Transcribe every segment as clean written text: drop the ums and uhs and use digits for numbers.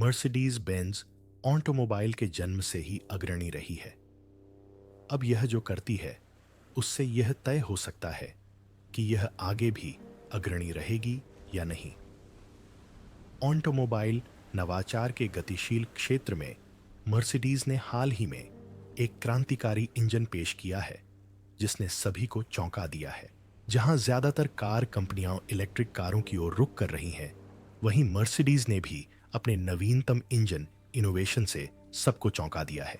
Mercedes Benz automobile के जन्म से ही अग्रणी रही है। अब यह जो करती है उससे यह तय हो सकता है कि यह आगे भी अग्रणी रहेगी या नहीं। ऑटोमोबाइल नवाचार के गतिशील क्षेत्र में मर्सिडीज ने हाल ही में एक क्रांतिकारी इंजन पेश किया है जिसने सभी को चौंका दिया है। जहां ज्यादातर कार कंपनियां इलेक्ट्रिक कारों की ओर रुख कर रही हैं, वहीं मर्सिडीज ने भी अपने नवीनतम इंजन इनोवेशन से सबको चौंका दिया है।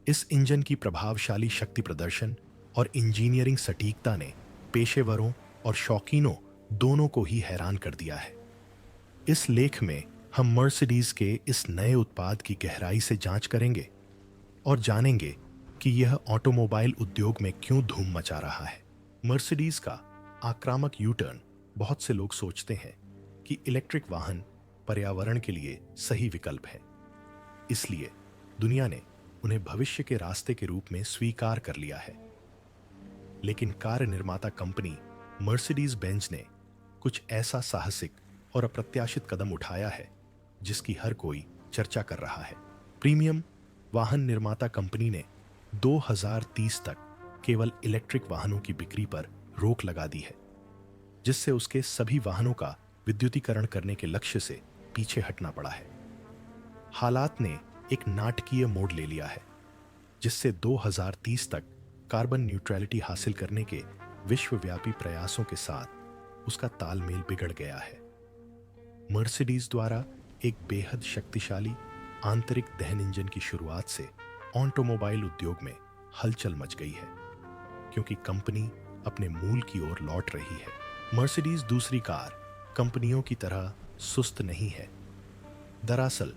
इस इंजन की प्रभावशाली शक्ति प्रदर्शन और इंजीनियरिंग सटीकता ने पेशेवरों और शौकीनों दोनों को ही हैरान कर दिया है। इस लेख में हम मर्सिडीज के इस नए उत्पाद की गहराई से जांच करेंगे और जानेंगे कि यह ऑटोमोबाइल उद्योग में क्यों धूम मचा रहा है। मर्सिडीज का आक्रामक यू टर्न। बहुत से लोग सोचते हैं कि इलेक्ट्रिक वाहन पर्यावरण के लिए सही विकल्प है, इसलिए दुनिया ने उन्हें भविष्य के रास्ते के रूप में स्वीकार कर लिया है। लेकिन कार निर्माता कंपनी मर्सिडीज बेंज ने कुछ ऐसा साहसिक और अप्रत्याशित कदम उठाया है जिसकी हर कोई चर्चा कर रहा है। प्रीमियम वाहन निर्माता कंपनी ने 2030 तक केवल इलेक्ट्रिक वाहनों की बिक्री पर रोक लगा दी है, जिससे उसके सभी वाहनों का विद्युतीकरण करने के लक्ष्य से पीछे हटना पड़ा है। हालात ने एक नाटकीय मोड़ ले लिया है, जिससे 2030 तक कार्बन न्यूट्रलिटी हासिल करने के विश्वव्यापी प्रयासों के साथ उसका तालमेल बिगड़ गया है। मर्सिडीज द्वारा एक बेहद शक्तिशाली आंतरिक दहन इंजन की शुरुआत से ऑटोमोबाइल उद्योग में हलचल मच गई है, क्योंकि कंपनी अपने मूल की ओर लौट रही है। मर्सिडीज दूसरी कार कंपनियों की तरह सुस्त नहीं है। दरअसल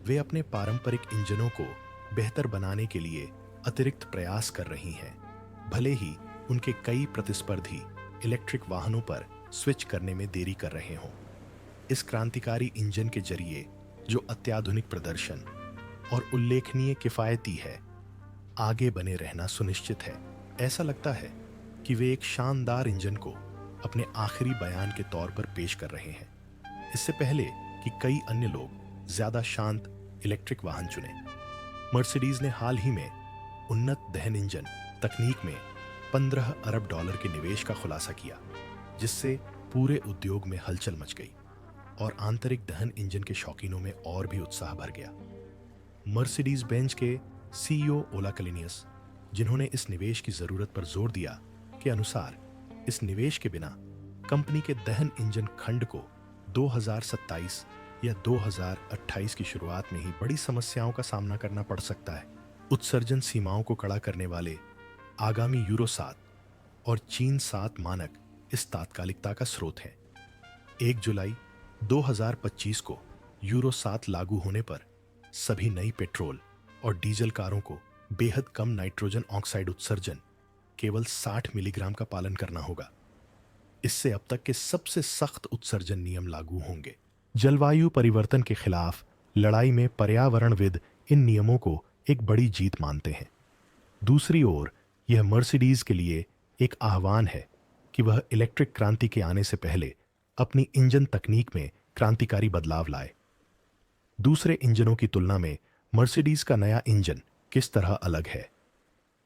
वे अपने पारंपरिक इंजनों को बेहतर बनाने के लिए अतिरिक्त प्रयास कर रही हैं, भले ही उनके कई प्रतिस्पर्धी इलेक्ट्रिक वाहनों पर स्विच करने में देरी कर रहे हों। इस क्रांतिकारी इंजन के जरिए जो अत्याधुनिक प्रदर्शन और उल्लेखनीय किफायती है, आगे बने रहना सुनिश्चित है। ऐसा लगता है कि वे एक शानदार इंजन को अपने आखिरी बयान के तौर पर पेश कर रहे हैं, इससे पहले कि कई अन्य लोग ज्यादा शांत इलेक्ट्रिक वाहन चुने। मर्सिडीज ने हाल ही में उन्नत दहन इंजन तकनीक में $15 अरब के निवेश का खुलासा किया, जिससे पूरे उद्योग में हलचल मच गई और आंतरिक दहन इंजन के शौकीनों में और भी उत्साह भर गया। मर्सिडीज बेंज के सीईओ ओला कलिनियस, जिन्होंने इस निवेश की जरूरत पर जोर दिया, के अनुसार इस निवेश के बिना कंपनी के दहन इंजन खंड को 2027 या 2028 की शुरुआत में ही बड़ी समस्याओं का सामना करना पड़ सकता है। उत्सर्जन सीमाओं को कड़ा करने वाले आगामी यूरो 7 और चीन 7 मानक इस तात्कालिकता का स्रोत हैं। 1 जुलाई 2025 को यूरो 7 लागू होने पर सभी नई पेट्रोल और डीजल कारों को बेहद कम नाइट्रोजन ऑक्साइड उत्सर्जन केवल 60 मिलीग्राम का पालन करना होगा। इससे अब तक के सबसे सख्त उत्सर्जन नियम लागू होंगे। जलवायु परिवर्तन के खिलाफ लड़ाई में पर्यावरणविद इन नियमों को एक बड़ी जीत मानते हैं। दूसरी ओर यह मर्सिडीज के लिए एक आह्वान है कि वह इलेक्ट्रिक क्रांति के आने से पहले अपनी इंजन तकनीक में क्रांतिकारी बदलाव लाए। दूसरे इंजनों की तुलना में मर्सिडीज का नया इंजन किस तरह अलग है?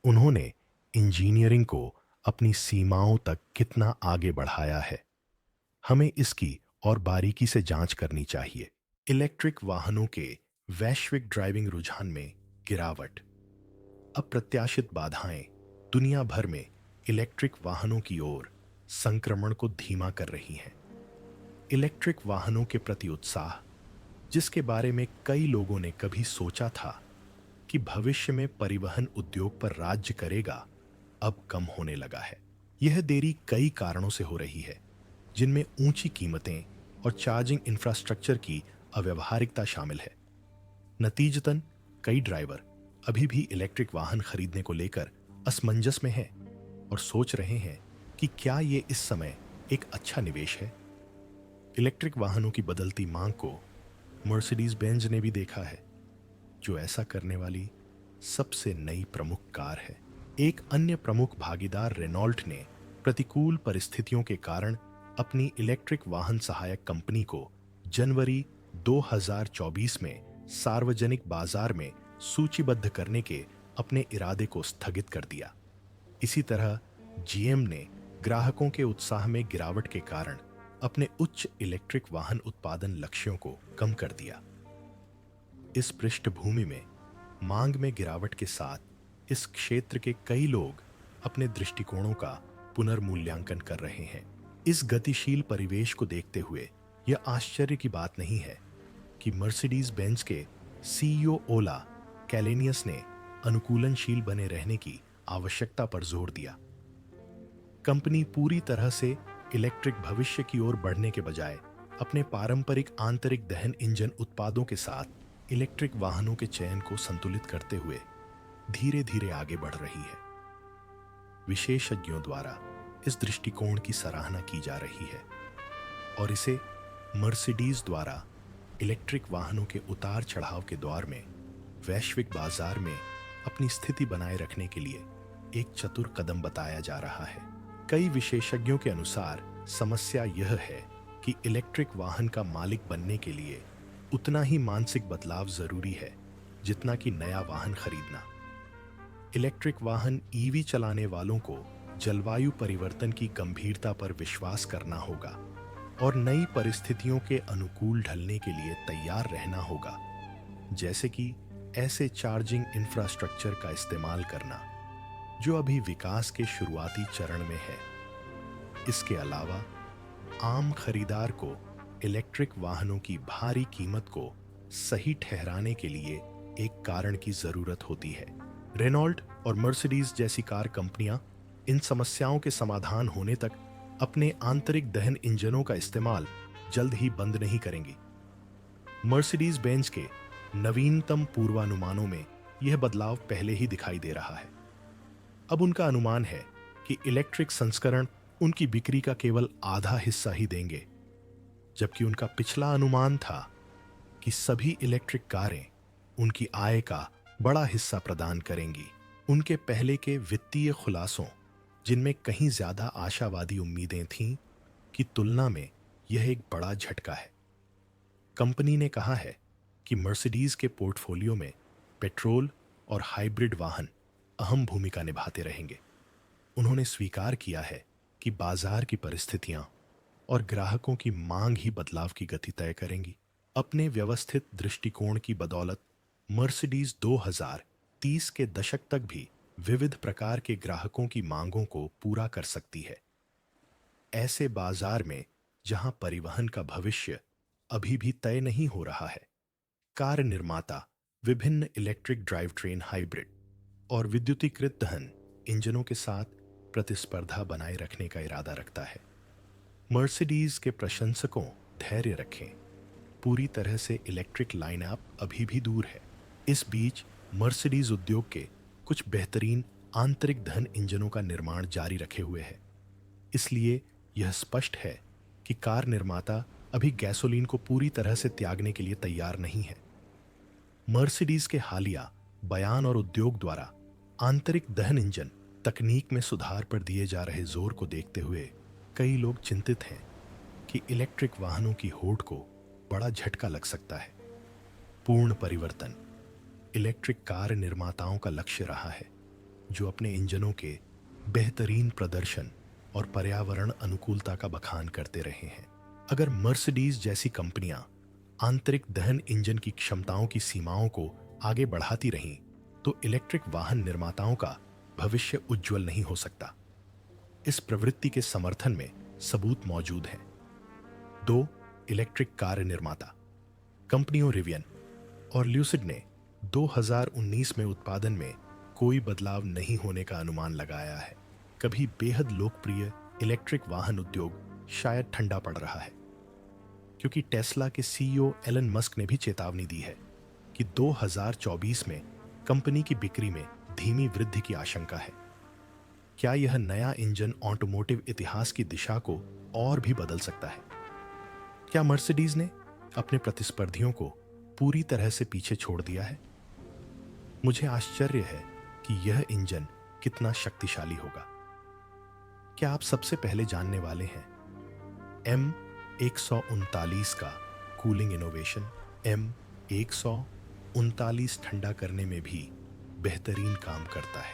उन्होंने इंजीनियरिंग को अपनी सीमाओं तक कितना आगे बढ़ाया है? हमें इसकी और बारीकी से जांच करनी चाहिए। इलेक्ट्रिक वाहनों के वैश्विक ड्राइविंग रुझान में गिरावट। अप्रत्याशित बाधाएं दुनिया भर में इलेक्ट्रिक वाहनों की ओर संक्रमण को धीमा कर रही हैं। इलेक्ट्रिक वाहनों के प्रति उत्साह, जिसके बारे में कई लोगों ने कभी सोचा था कि भविष्य में परिवहन उद्योग पर राज्य करेगा, अब कम होने लगा है। यह देरी कई कारणों से हो रही है, जिनमें ऊंची कीमतें और चार्जिंग इंफ्रास्ट्रक्चर की अव्यावहारिकता शामिल है। नतीजतन कई ड्राइवर अभी भी इलेक्ट्रिक वाहन खरीदने को लेकर असमंजस में हैं और सोच रहे हैं कि क्या ये इस समय एक अच्छा निवेश है। इलेक्ट्रिक वाहनों की बदलती मांग को मर्सिडीज बेंज ने भी देखा है, जो ऐसा करने वाली सबसे नई प्रमुख कार है। एक अन्य प्रमुख भागीदार रेनॉल्ट ने प्रतिकूल परिस्थितियों के कारण अपनी इलेक्ट्रिक वाहन सहायक कंपनी को जनवरी 2024 में सार्वजनिक बाजार में सूचीबद्ध करने के अपने इरादे को स्थगित कर दिया। इसी तरह जीएम ने ग्राहकों के उत्साह में गिरावट के कारण अपने उच्च इलेक्ट्रिक वाहन उत्पादन लक्ष्यों को कम कर दिया। इस पृष्ठभूमि में मांग में गिरावट के साथ इस क्षेत्र के कई लोग अपने दृष्टिकोणों का पुनर्मूल्यांकन कर रहे हैं। इस गतिशील परिवेश को देखते हुए यह आश्चर्य की बात नहीं है कि मर्सिडीज बेंज के सीईओ ओला कैलेनियस ने अनुकूलनशील बने रहने की आवश्यकता पर जोर दिया। कंपनी पूरी तरह से इलेक्ट्रिक भविष्य की ओर बढ़ने के बजाय अपने पारंपरिक आंतरिक दहन इंजन उत्पादों के साथ इलेक्ट्रिक वाहनों के चयन को संतुलित करते हुए धीरे धीरे आगे बढ़ रही है। विशेषज्ञों द्वारा इस दृष्टिकोण की सराहना की जा रही है और इसे मर्सिडीज द्वारा इलेक्ट्रिक वाहनों के उतार चढ़ाव के दौर में वैश्विक बाजार में अपनी स्थिति बनाए रखने के लिए एक चतुर कदम बताया जा रहा है। कई विशेषज्ञों के अनुसार समस्या यह है कि इलेक्ट्रिक वाहन का मालिक बनने के लिए उतना ही मानसिक बदलाव जरूरी है जितना कि नया वाहन खरीदना। इलेक्ट्रिक वाहन ईवी चलाने वालों को जलवायु परिवर्तन की गंभीरता पर विश्वास करना होगा और नई परिस्थितियों के अनुकूल ढलने के लिए तैयार रहना होगा, जैसे कि ऐसे चार्जिंग इंफ्रास्ट्रक्चर का इस्तेमाल करना जो अभी विकास के शुरुआती चरण में है। इसके अलावा आम खरीदार को इलेक्ट्रिक वाहनों की भारी कीमत को सही ठहराने के लिए एक कारण की जरूरत होती है। रेनॉल्ट और मर्सिडीज जैसी कार कंपनियां इन समस्याओं के समाधान होने तक अपने आंतरिक दहन इंजनों का इस्तेमाल जल्द ही बंद नहीं करेंगी। मर्सिडीज बेंज के नवीनतम पूर्वानुमानों में यह बदलाव पहले ही दिखाई दे रहा है। अब उनका अनुमान है कि इलेक्ट्रिक संस्करण उनकी बिक्री का केवल आधा हिस्सा ही देंगे, जबकि उनका पिछला अनुमान था कि सभी इलेक्ट्रिक कारें उनकी आय का बड़ा हिस्सा प्रदान करेंगी। उनके पहले के वित्तीय खुलासों, जिनमें कहीं ज्यादा आशावादी उम्मीदें थीं, की तुलना में यह एक बड़ा झटका है। कंपनी ने कहा है कि मर्सिडीज के पोर्टफोलियो में पेट्रोल और हाइब्रिड वाहन अहम भूमिका निभाते रहेंगे। उन्होंने स्वीकार किया है कि बाजार की परिस्थितियां और ग्राहकों की मांग ही बदलाव की गति तय करेंगी। अपने व्यवस्थित दृष्टिकोण की बदौलत मर्सिडीज 2030 के दशक तक भी विविध प्रकार के ग्राहकों की मांगों को पूरा कर सकती है। ऐसे बाजार में जहां परिवहन का भविष्य अभी भी तय नहीं हो रहा है, कार निर्माता विभिन्न इलेक्ट्रिक ड्राइव ट्रेन, हाइब्रिड और विद्युतीकृत दहन इंजनों के साथ प्रतिस्पर्धा बनाए रखने का इरादा रखता है। मर्सिडीज के प्रशंसकों धैर्य रखें, पूरी तरह से इलेक्ट्रिक लाइनअप अभी भी दूर है। इस बीच मर्सिडीज उद्योग के कुछ बेहतरीन आंतरिक दहन इंजनों का निर्माण जारी रखे हुए है। इसलिए यह स्पष्ट है कि कार निर्माता अभी गैसोलीन को पूरी तरह से त्यागने के लिए तैयार नहीं है। मर्सिडीज के हालिया बयान और उद्योग द्वारा आंतरिक दहन इंजन तकनीक में सुधार पर दिए जा रहे जोर को देखते हुए कई लोग चिंतित हैं कि इलेक्ट्रिक वाहनों की होड़ को बड़ा झटका लग सकता है। पूर्ण परिवर्तन इलेक्ट्रिक कार निर्माताओं का लक्ष्य रहा है, जो अपने इंजनों के बेहतरीन प्रदर्शन और पर्यावरण अनुकूलता का बखान करते रहे हैं। अगर मर्सिडीज जैसी कंपनियां आंतरिक दहन इंजन की क्षमताओं की सीमाओं को आगे बढ़ाती रहीं, तो इलेक्ट्रिक वाहन निर्माताओं का भविष्य उज्जवल नहीं हो सकता। इस प्रवृत्ति के समर्थन में सबूत मौजूद हैं। 2 इलेक्ट्रिक कार निर्माता कंपनियों रिवियन और ल्यूसिड ने 2019 में उत्पादन में कोई बदलाव नहीं होने का अनुमान लगाया है। कभी बेहद लोकप्रिय इलेक्ट्रिक वाहन उद्योग शायद ठंडा पड़ रहा है, क्योंकि टेस्ला के सीईओ एलन मस्क ने भी चेतावनी दी है कि 2024 में कंपनी की बिक्री में धीमी वृद्धि की आशंका है। क्या यह नया इंजन ऑटोमोटिव इतिहास की दिशा को और भी बदल सकता है? क्या मर्सिडीज ने अपने प्रतिस्पर्धियों को पूरी तरह से पीछे छोड़ दिया है? मुझे आश्चर्य है कि यह इंजन कितना शक्तिशाली होगा। क्या आप सबसे पहले जानने वाले हैं M139 का कूलिंग इनोवेशन M139 ठंडा करने में भी बेहतरीन काम करता है।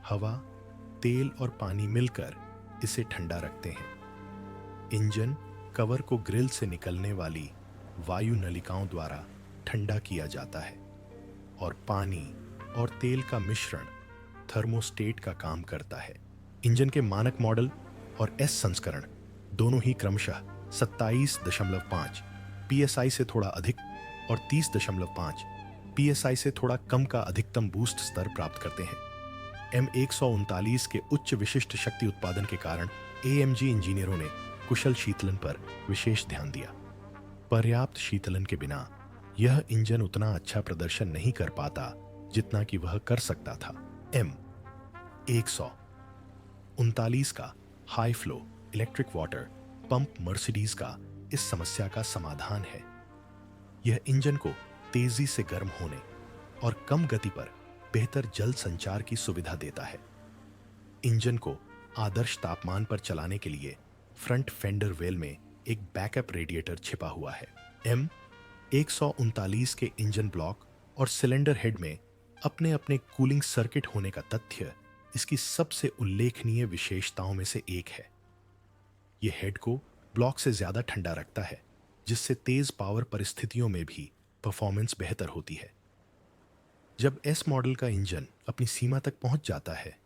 हवा, तेल और पानी मिलकर इसे ठंडा रखते हैं। इंजन कवर को ग्रिल से निकलने वाली वायु नलिकाओं द्वारा ठंडा किया जाता है और पानी और तेल का मिश्रण थर्मोस्टेट का काम करता है। इंजन के मानक मॉडल और एस संस्करण दोनों ही क्रमशः 27.5 psi से थोड़ा अधिक और 30.5 psi से थोड़ा कम का अधिकतम बूस्ट स्तर प्राप्त करते हैं। M139 के उच्च विशिष्ट शक्ति उत्पादन के कारण AMG इंजीनियरों ने कुशल शीतलन पर विशेष ध्यान दिया। पर्याप्त शीतलन के बिना यह इंजन उतना अच्छा प्रदर्शन नहीं कर पाता जितना कि वह कर सकता था। M139 का high flow electric water pump Mercedes का इस समस्या का समाधान है। यह इंजन को तेजी से गर्म होने और कम गति पर बेहतर जल संचार की सुविधा देता है। इंजन को आदर्श तापमान पर चलाने के लिए फ्रंट फेंडर वेल में एक बैकअप रेडिएटर छिपा हुआ है। M139 के इंजन ब्लॉक और सिलेंडर हेड में अपने अपने कूलिंग सर्किट होने का तथ्य इसकी सबसे उल्लेखनीय विशेषताओं में से एक है। यह हेड को ब्लॉक से ज्यादा ठंडा रखता है, जिससे तेज पावर परिस्थितियों में भी परफॉर्मेंस बेहतर होती है। जब एस मॉडल का इंजन अपनी सीमा तक पहुंच जाता है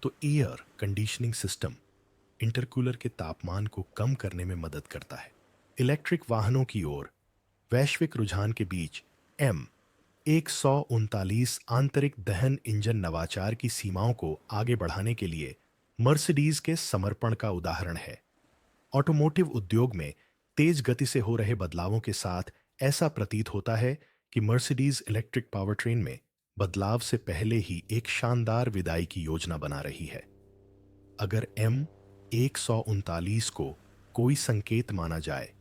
तो एयर कंडीशनिंग सिस्टम इंटरकूलर के तापमान को कम करने में मदद करता है। इलेक्ट्रिक वाहनों की ओर वैश्विक रुझान के बीच M139 आंतरिक दहन इंजन नवाचार की सीमाओं को आगे बढ़ाने के लिए मर्सिडीज के समर्पण का उदाहरण है। ऑटोमोटिव उद्योग में तेज गति से हो रहे बदलावों के साथ ऐसा प्रतीत होता है कि मर्सिडीज इलेक्ट्रिक पावरट्रेन में बदलाव से पहले ही एक शानदार विदाई की योजना बना रही है। अगर M139 को कोई संकेत माना जाए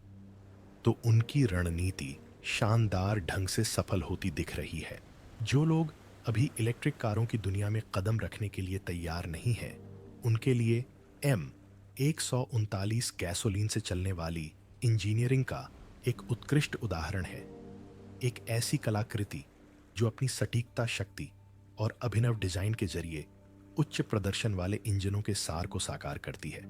तो उनकी रणनीति शानदार ढंग से सफल होती दिख रही है। जो लोग अभी इलेक्ट्रिक कारों की दुनिया में कदम रखने के लिए तैयार नहीं हैं, उनके लिए M139 गैसोलीन से चलने वाली इंजीनियरिंग का एक उत्कृष्ट उदाहरण है। एक ऐसी कलाकृति जो अपनी सटीकता, शक्ति और अभिनव डिजाइन के जरिए उच्च प्रदर्शन वाले इंजनों के सार को साकार करती है।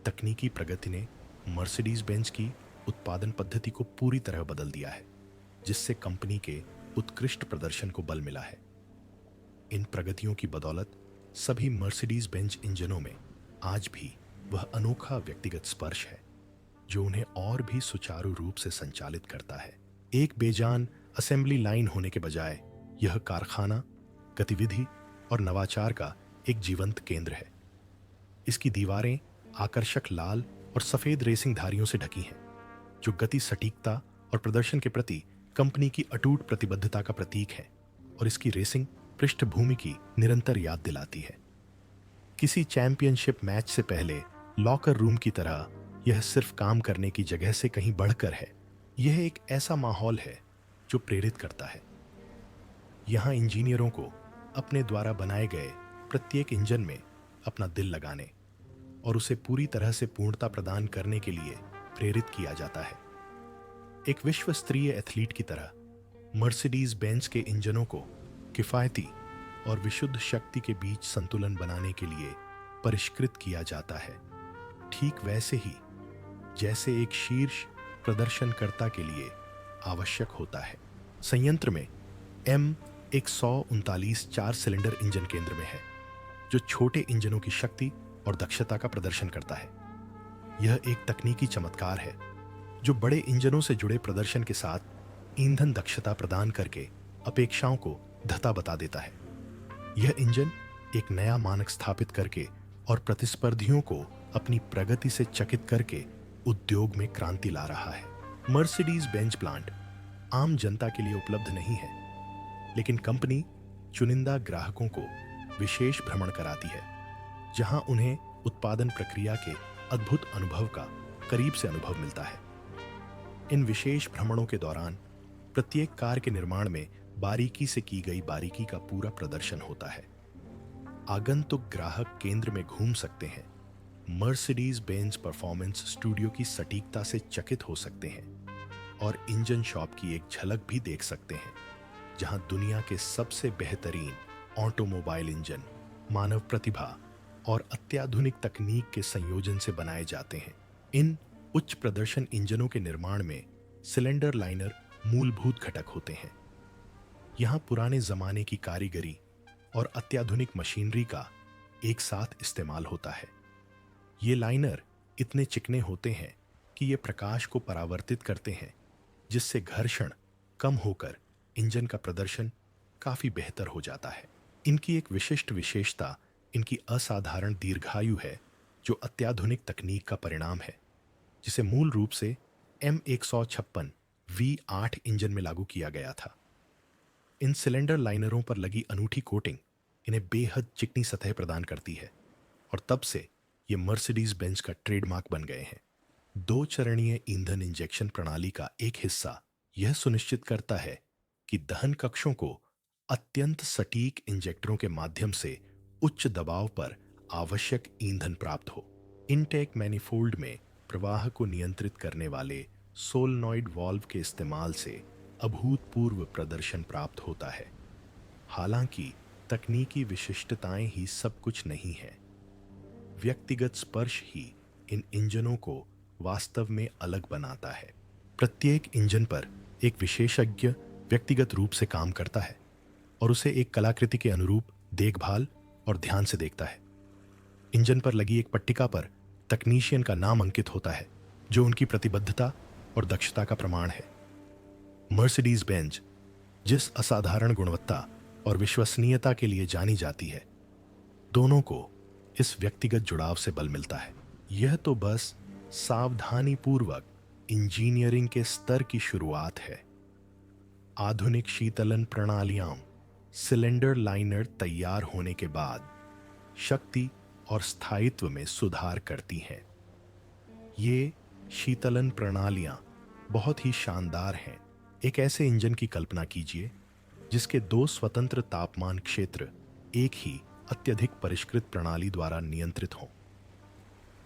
तकनीकी प्रगति ने मर्सिडीज बेंज की उत्पादन पद्धति को पूरी तरह बदल दिया है, जिससे कंपनी के उत्कृष्ट प्रदर्शन को बल मिला है। इन प्रगतियों की बदौलत सभी मर्सिडीज बेंज इंजनों में आज भी वह अनोखा व्यक्तिगत स्पर्श है जो उन्हें और भी सुचारू रूप से संचालित करता है। एक बेजान असेंबली लाइन होने के बजाय यह कारखाना, गतिविधि और नवाचार का एक जीवंत केंद्र है। इसकी दीवारें आकर्षक लाल और सफेद रेसिंग धारियों से ढकी हैं, जो गति, सटीकता और प्रदर्शन के प्रति कंपनी की अटूट प्रतिबद्धता का प्रतीक है और इसकी रेसिंग पृष्ठभूमि की निरंतर याद दिलाती है। किसी चैंपियनशिप मैच से पहले लॉकर रूम की तरह यह सिर्फ काम करने की जगह से कहीं बढ़कर है। यह एक ऐसा माहौल है जो प्रेरित करता है। यहाँ इंजीनियरों को अपने द्वारा बनाए गए प्रत्येक इंजन में अपना दिल लगाने और उसे पूरी तरह से पूर्णता प्रदान करने के लिए प्रेरित किया जाता है। एक विश्व स्तरीय एथलीट की तरह मर्सिडीज बेंज के इंजनों को किफायती और विशुद्ध शक्ति के बीच संतुलन बनाने के लिए परिष्कृत किया जाता है, ठीक वैसे ही जैसे एक शीर्ष प्रदर्शनकर्ता के लिए आवश्यक होता है। संयंत्र में M139 4 सिलेंडर इंजन केंद्र में है, जो छोटे इंजनों की शक्ति और दक्षता का प्रदर्शन करता है। यह एक तकनीकी चमत्कार है जो बड़े इंजनों से जुड़े प्रदर्शन के साथ ईंधन दक्षता प्रदान करके अपेक्षाओं को धता बता देता है। यह इंजन एक नया मानक स्थापित करके और प्रतिस्पर्धियों को अपनी प्रगति से चकित करके उद्योग में क्रांति ला रहा है। मर्सिडीज बेंज प्लांट आम जनता के लिए उपलब्ध नहीं है, लेकिन कंपनी चुनिंदा ग्राहकों को विशेष भ्रमण कराती है, जहां उन्हें उत्पादन प्रक्रिया के अद्भुत अनुभव का करीब से अनुभव मिलता है। इन विशेष भ्रमणों के दौरान प्रत्येक कार के निर्माण में बारीकी से की गई बारीकी का पूरा प्रदर्शन होता है। आगंतुक ग्राहक केंद्र में घूम सकते हैं, मर्सिडीज बेंज परफॉर्मेंस स्टूडियो की सटीकता से चकित हो सकते हैं और इंजन शॉप की एक झलक भी देख सकते हैं, जहां दुनिया के सबसे बेहतरीन ऑटोमोबाइल इंजन मानव प्रतिभा और अत्याधुनिक तकनीक के संयोजन से बनाए जाते हैं। इन उच्च प्रदर्शन इंजनों के निर्माण में सिलेंडर लाइनर मूलभूत घटक होते हैं। यहाँ पुराने जमाने की कारीगरी और अत्याधुनिक मशीनरी का एक साथ इस्तेमाल होता है। ये लाइनर इतने चिकने होते हैं कि ये प्रकाश को परावर्तित करते हैं, जिससे घर्षण कम होकर इंजन का प्रदर्शन काफी बेहतर हो जाता है। इनकी एक विशिष्ट विशेषता इनकी असाधारण दीर्घायु है, जो अत्याधुनिक तकनीक का परिणाम है, जिसे मूल रूप से M156 V8 इंजन में लागू किया गया था। इन सिलेंडर लाइनरों पर लगी अनूठी कोटिंग इन्हें बेहद चिकनी सतह प्रदान करती है और तब से ये मर्सिडीज बेंज का ट्रेडमार्क बन गए हैं। दो चरणीय ईंधन इंजेक्शन प्रणाली का एक हिस्सा यह सुनिश्चित करता है कि दहन कक्षों को अत्यंत सटीक इंजेक्टरों के माध्यम से उच्च दबाव पर आवश्यक ईंधन प्राप्त हो। इनटेक मैनिफोल्ड में प्रवाह को नियंत्रित करने वाले सोलनॉइड वाल्व के इस्तेमाल से अभूतपूर्व प्रदर्शन प्राप्त होता है। हालांकि तकनीकी विशिष्टताएं ही सब कुछ नहीं है, व्यक्तिगत स्पर्श ही इन इंजनों को वास्तव में अलग बनाता है। प्रत्येक इंजन पर एक विशेषज्ञ व्यक्तिगत रूप से काम करता है और उसे एक कलाकृति के अनुरूप देखभाल और ध्यान से देखता है। इंजन पर लगी एक पट्टिका पर तकनीशियन का नाम अंकित होता है, जो उनकी प्रतिबद्धता और दक्षता का प्रमाण है। मर्सिडीज बेंज जिस असाधारण गुणवत्ता और विश्वसनीयता के लिए जानी जाती है, दोनों को इस व्यक्तिगत जुड़ाव से बल मिलता है। यह तो बस सावधानीपूर्वक इंजीनियरिंग के स्तर की शुरुआत है। आधुनिक शीतलन प्रणालियां सिलेंडर लाइनर तैयार होने के बाद शक्ति और स्थायित्व में सुधार करती हैं। ये शीतलन प्रणालियां बहुत ही शानदार हैं। एक ऐसे इंजन की कल्पना कीजिए जिसके दो स्वतंत्र तापमान क्षेत्र एक ही अत्यधिक परिष्कृत प्रणाली द्वारा नियंत्रित हों।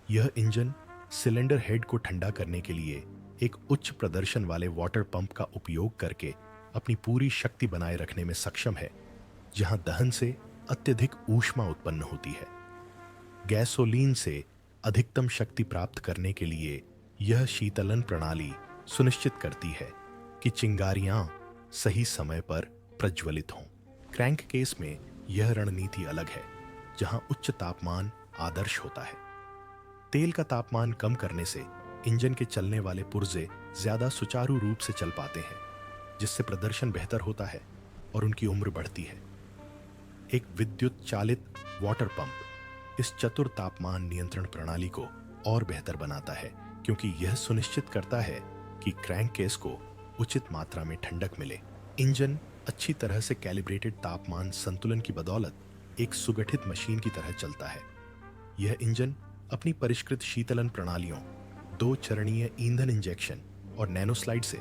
यह इंजन सिलेंडर हेड को ठंडा करने के लिए एक उच्च प्रदर्शन वाले वाटर पंप का उपयोग करके अपनी पूरी शक्ति बनाए रखने में सक्षम है, जहां दहन से अत्यधिक ऊष्मा उत्पन्न होती है। गैसोलीन से अधिकतम शक्ति प्राप्त करने के लिए यह शीतलन प्रणाली सुनिश्चित करती है कि चिंगारियां सही समय पर प्रज्वलित हों। क्रैंक केस में यह रणनीति अलग है, जहां उच्च तापमान आदर्श होता है। तेल का तापमान कम करने से इंजन के चलने वाले पुर्जे ज्यादा सुचारू रूप से चल पाते हैं, जिससे प्रदर्शन बेहतर होता है और उनकी उम्र बढ़ती है। एक विद्युत चालित वाटर पंप इस चतुर तापमान नियंत्रण प्रणाली को और बेहतर बनाता है, क्योंकि यह सुनिश्चित करता है कि क्रैंक केस को उचित मात्रा में ठंडक मिले। इंजन अच्छी तरह से कैलिब्रेटेड तापमान संतुलन की बदौलत एक सुगठित मशीन की तरह चलता है। यह इंजन अपनी परिष्कृत शीतलन प्रणालियों, दो चरणीय ईंधन इंजेक्शन और नैनोस्लाइड से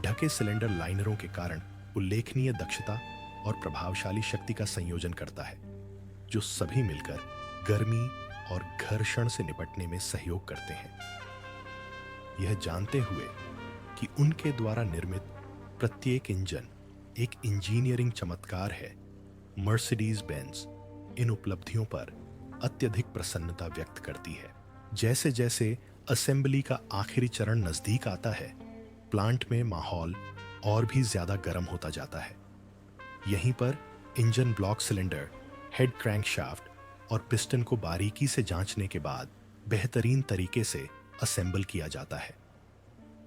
ढके सिलेंडर लाइनरों के कारण उल्लेखनीय दक्षता और प्रभावशाली शक्ति का संयोजन करता है, जो सभी मिलकर गर्मी और घर्षण से निपटने में सहयोग करते हैं। यह जानते हुए कि उनके द्वारा निर्मित प्रत्येक इंजन एक इंजीनियरिंग चमत्कार है, मर्सिडीज बेंज इन उपलब्धियों पर अत्यधिक प्रसन्नता व्यक्त करती है। जैसे जैसे असेंबली का आखिरी चरण नजदीक आता है, प्लांट में माहौल और भी ज्यादा गर्म होता जाता है। यहीं पर engine block cylinder, head crankshaft और पिस्टन को बारीकी से जांचने के बाद बेहतरीन तरीके से असेंबल किया जाता है।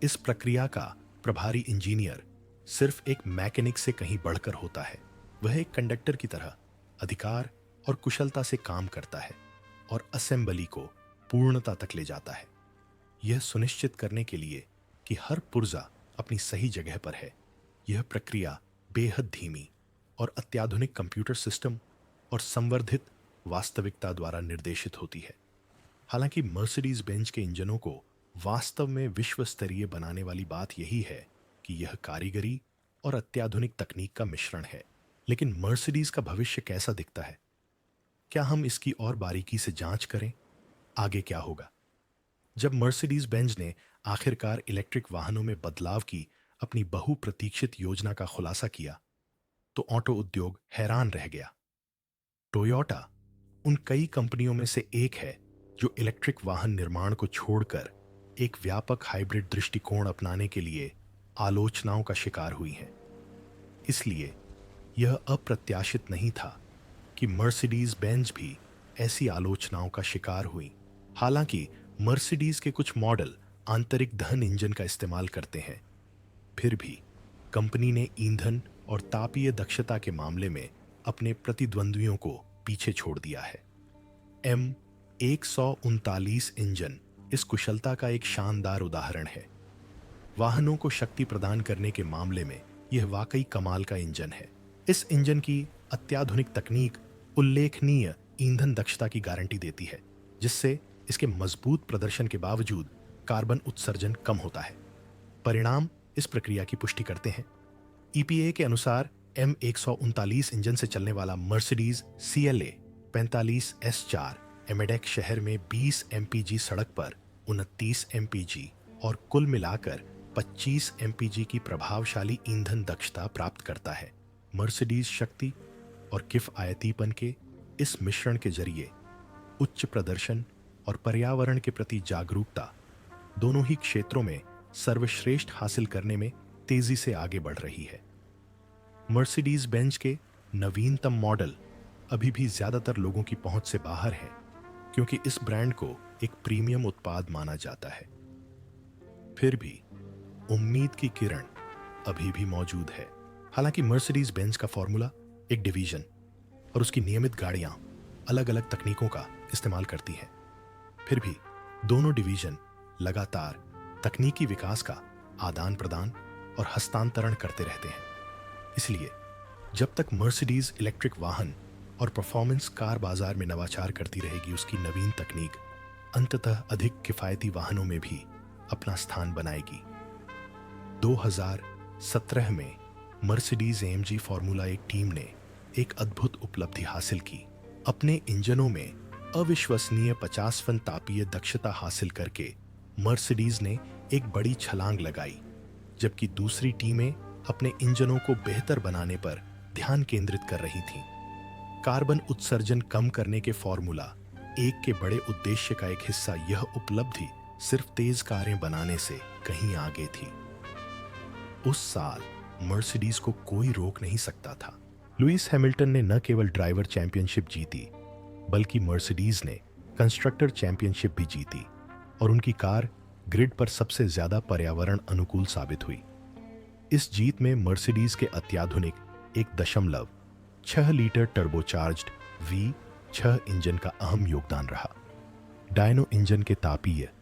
इस प्रक्रिया का प्रभारी इंजीनियर सिर्फ एक मैकेनिक से कहीं बढ़कर होता है। वह एक कंडक्टर की तरह अधिकार और कुशलता से काम करता है और असेंबली को पूर्णता तक ले जाता है, यह सुनिश्चित करने के लिए कि हर पुर्जा अपनी सही जगह पर है। यह प्रक्रिया बेहद धीमी और अत्याधुनिक कंप्यूटर सिस्टम और संवर्धित वास्तविकता द्वारा निर्देशित होती है। हालांकि मर्सिडीज बेंज के इंजनों को वास्तव में विश्व स्तरीय बनाने वाली बात यही है कि यह कारीगरी और अत्याधुनिक तकनीक का मिश्रण है। लेकिन मर्सिडीज का भविष्य कैसा दिखता है? क्या हम इसकी और बारीकी से जांच करें? आगे क्या होगा? जब मर्सिडीज बेंज ने आखिरकार इलेक्ट्रिक वाहनों में बदलाव की अपनी बहुप्रतीक्षित योजना का खुलासा किया, तो ऑटो उद्योग हैरान रह गया। टोयोटा उन कई कंपनियों में से एक है जो इलेक्ट्रिक वाहन निर्माण को छोड़कर एक व्यापक हाइब्रिड दृष्टिकोण अपनाने के लिए आलोचनाओं का शिकार हुई है। इसलिए यह अप्रत्याशित नहीं था कि मर्सिडीज बेंज भी ऐसी आलोचनाओं का शिकार हुई। हालांकि मर्सिडीज के कुछ मॉडल आंतरिक दहन इंजन का इस्तेमाल करते हैं, फिर भी कंपनी ने ईंधन और तापीय दक्षता के मामले में अपने प्रतिद्वंद्वियों को पीछे छोड़ दिया है। M139 इंजन इस कुशलता का एक शानदार उदाहरण है। वाहनों को शक्ति प्रदान करने के मामले में यह वाकई कमाल का इंजन है। इस इंजन की अत्याधुनिक तकनीक उल्लेखनीय ईंधन दक्षता की गारंटी देती है, जिससे इसके मजबूत प्रदर्शन के बावजूद कार्बन उत्सर्जन कम होता है। परिणाम इस प्रक्रिया की पुष्टि करते हैं। EPA के अनुसार M139 इंजन से चलने वाला मर्सिडीज CLA 45S4 एमेडेक शहर में 20 MPG, सड़क पर 29 MPG और कुल मिलाकर 25 MPG की प्रभावशाली ईंधन दक्षता प्राप्त करता है। मर्सिडीज शक्ति और किफायतीपन के इस मिश्रण के जरिए उच्च प्रदर्शन और पर्यावरण के प्रति जागरूकता दोनों ही क्षेत्रों में सर्वश्रेष्ठ हासिल करने में तेजी से आगे बढ़ रही है। मर्सिडीज बेंज के नवीनतम मॉडल अभी भी ज्यादातर लोगों की पहुंच से बाहर है, क्योंकि इस ब्रांड को एक प्रीमियम उत्पाद माना जाता है। फिर भी उम्मीद की किरण अभी भी मौजूद है। हालांकि मर्सिडीज बेंज का फॉर्मूला एक डिवीजन और उसकी नियमित गाड़ियां अलग अलग तकनीकों का इस्तेमाल करती हैं, फिर भी दोनों डिवीजन लगातार तकनीकी विकास का आदान प्रदान और हस्तांतरण करते रहते हैं। इसलिए जब तक मर्सिडीज इलेक्ट्रिक वाहन और परफॉर्मेंस कार बाजार में नवाचार करती रहेगी, उसकी नवीन तकनीक अंततः अधिक किफायती वाहनों में भी अपना स्थान बनाएगी। 2017 में मर्सिडीज AMG फॉर्मूला 1 टीम ने एक अद्भुत उपलब्धि हासिल की। अपने इंजनों में अविश्वसनीय 50 फन तापीय दक्षता हासिल करके मर्सिडीज ने एक बड़ी छलांग लगाई, जबकि दूसरी टीमें अपने इंजनों को बेहतर बनाने पर ध्यान केंद्रित कर रही थीं। कार्बन उत्सर्जन कम करने के फॉर्मूला 1 के बड़े उद्देश्य का एक हिस्सा यह उपलब्धि सिर्फ तेज कारें बनाने से कहीं आगे थी। उस साल मर्सिडीज को कोई रोक नहीं सकता था। लुइस हैमिल्टन ने न केवल ड्राइवर चैंपियनशिप जीती, बल्कि मर्सिडीज ने कंस्ट्रक्टर चैंपियनशिप भी जीती और उनकी कार ग्रिड पर सबसे ज्यादा पर्यावरण अनुकूल साबित हुई। इस जीत में मर्सिडीज के अत्याधुनिक 1.6 लीटर टर्बोचार्ज्ड V6 इंजन का अहम योगदान रहा। डायनो इंजन के तापीय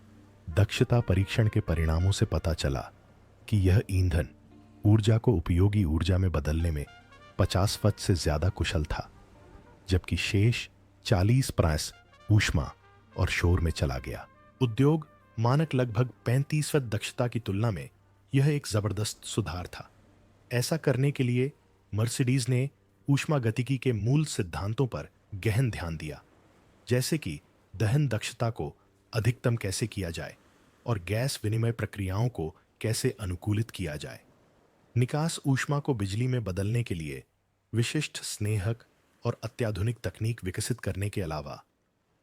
दक्षता परीक्षण के परिणामों से पता चला कि यह ईंधन ऊर्जा को उपयोगी ऊर्जा में बदलने में 50% से ज्यादा कुशल था, जबकि शेष 40% ऊष्मा और शोर में चला गया। उद्योग मानक लगभग 35% दक्षता की तुलना में यह एक जबरदस्त सुधार था। ऐसा करने के लिए मर्सिडीज ने ऊष्मागतिकी के मूल सिद्धांतों पर गहन ध्यान दिया, जैसे कि दहन दक्षता को अधिकतम कैसे किया जाए और गैस विनिमय प्रक्रियाओं को कैसे अनुकूलित किया जाए। निकास ऊष्मा को बिजली में बदलने के लिए विशिष्ट स्नेहक और अत्याधुनिक तकनीक विकसित करने के अलावा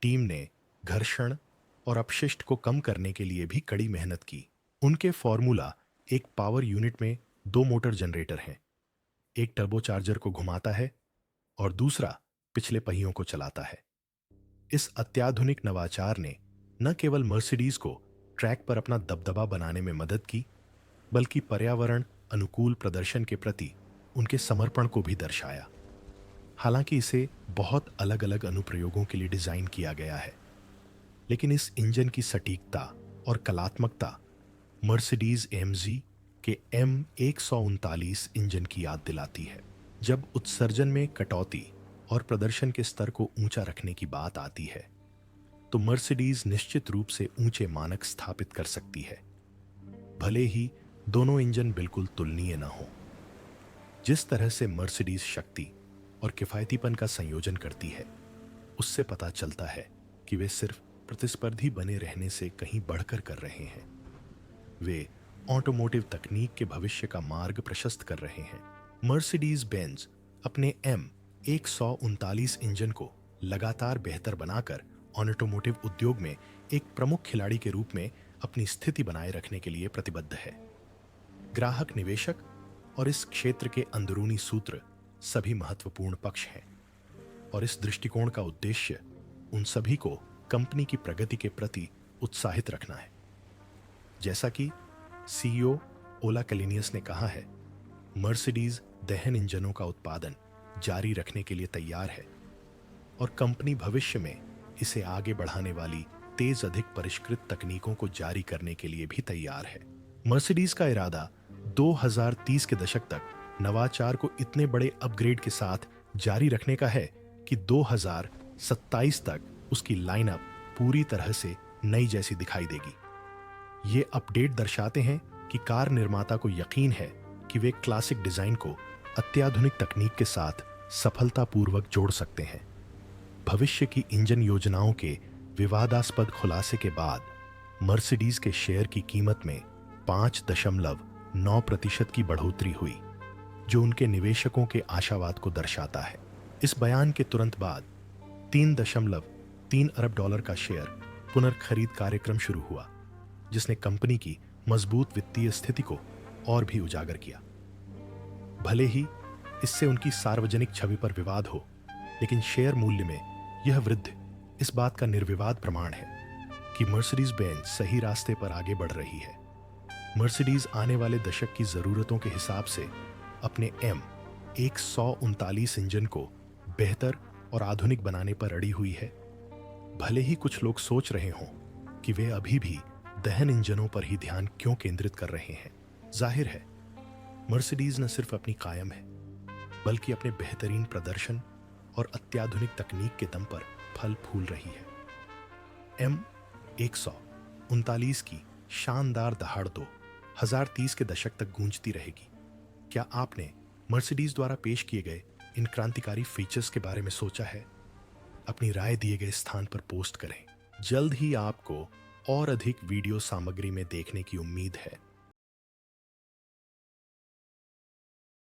टीम ने घर्षण और अपशिष्ट को कम करने के लिए भी कड़ी मेहनत की। उनके फॉर्मूला एक पावर यूनिट में 2 मोटर जनरेटर हैं। एक टर्बोचार्जर को घुमाता है और दूसरा पिछले पहियों को चलाता है। इस अत्याधुनिक नवाचार ने न केवल मर्सिडीज को ट्रैक पर अपना दबदबा बनाने में मदद की, बल्कि पर्यावरण अनुकूल प्रदर्शन के प्रति उनके समर्पण को भी दर्शाया। हालांकि इसे बहुत अलग अलग अनुप्रयोगों के लिए डिजाइन किया गया है, लेकिन इस इंजन की सटीकता और कलात्मकता मर्सिडीज AMG के M139 इंजन की याद दिलाती है। जब उत्सर्जन में कटौती और प्रदर्शन के स्तर को ऊंचा रखने की बात आती है, तो मर्सिडीज निश्चित रूप से ऊंचे मानक स्थापित कर सकती है, भले ही दोनों इंजन बिल्कुल तुलनीय न हो। जिस तरह से मर्सिडीज शक्ति और किफायतीपन का संयोजन करती है, उससे पता चलता है कि वे सिर्फ प्रतिस्पर्धी बने रहने से कहीं बढ़कर कर रहे हैं। वे ऑटोमोटिव तकनीक के भविष्य का मार्ग प्रशस्त कर रहे हैं। मर्सिडीज बेंज अपने M139 इंजन को लगातार बेहतर बनाकर ऑटोमोटिव उद्योग में एक प्रमुख खिलाड़ी के रूप में अपनी स्थिति बनाए रखने के लिए प्रतिबद्ध है। ग्राहक निवेशक और इस क्षेत्र के अंदरूनी सूत्र सभी महत्वपूर्ण पक्ष हैं, और इस दृष्टिकोण का उद्देश्य उन सभी को कंपनी की प्रगति के प्रति उत्साहित रखना है। जैसा कि CEO ओला कैलिनियस ने कहा है, मर्सिडीज दहन इंजनों का उत्पादन जारी रखने के लिए तैयार है और कंपनी भविष्य में इसे आगे बढ़ाने वाली तेज अधिक परिष्कृत तकनीकों को जारी करने के लिए भी तैयार है। मर्सिडीज का इरादा 2030 के दशक तक नवाचार को इतने बड़े अपग्रेड के साथ जारी रखने का है कि 2027 तक उसकी लाइनअप पूरी तरह से नई जैसी दिखाई देगी। ये अपडेट दर्शाते हैं कि कार निर्माता को यकीन है कि वे क्लासिक डिजाइन को अत्याधुनिक तकनीक के साथ सफलतापूर्वक जोड़ सकते हैं। भविष्य की इंजन योजनाओं के विवादास्पद खुलासे के बाद मर्सिडीज के शेयर की कीमत में 5.9% की बढ़ोतरी हुई, जो उनके निवेशकों के आशावाद को दर्शाता है। इस बयान के तुरंत बाद $3.3 अरब का शेयर पुनर्खरीद कार्यक्रम शुरू हुआ, जिसने कंपनी की मजबूत वित्तीय स्थिति को और भी उजागर किया। भले ही इससे उनकी सार्वजनिक छवि पर विवाद हो, लेकिन शेयर मूल्य में यह वृद्धि इस बात का निर्विवाद प्रमाण है कि मर्सिडीज बेंज सही रास्ते पर आगे बढ़ रही है। मर्सिडीज आने वाले दशक की जरूरतों के हिसाब से अपने M139 इंजन को बेहतर और आधुनिक बनाने पर अड़ी हुई है। भले ही कुछ लोग सोच रहे हों कि वे अभी भी दहन इंजनों पर ही ध्यान क्यों केंद्रित कर रहे हैं। जाहिर है, मर्सिडीज न सिर्फ अपनी कायम है, बल्कि अपने बेहतरीन प्रदर्शन और अत्याधुनिक तकनीक के दम पर फल फूल रही है। M139 की शानदार दहाड़ 2030 के दशक तक गूंजती रहेगी। क्या आपने मर्सिडीज द्वारा पेश किए गए इन क्रांतिकारी फीचर्स के बारे में सोचा है? अपनी राय दिए गए स्थान पर पोस्ट करें। जल्द ही आपको और अधिक वीडियो सामग्री में देखने की उम्मीद है।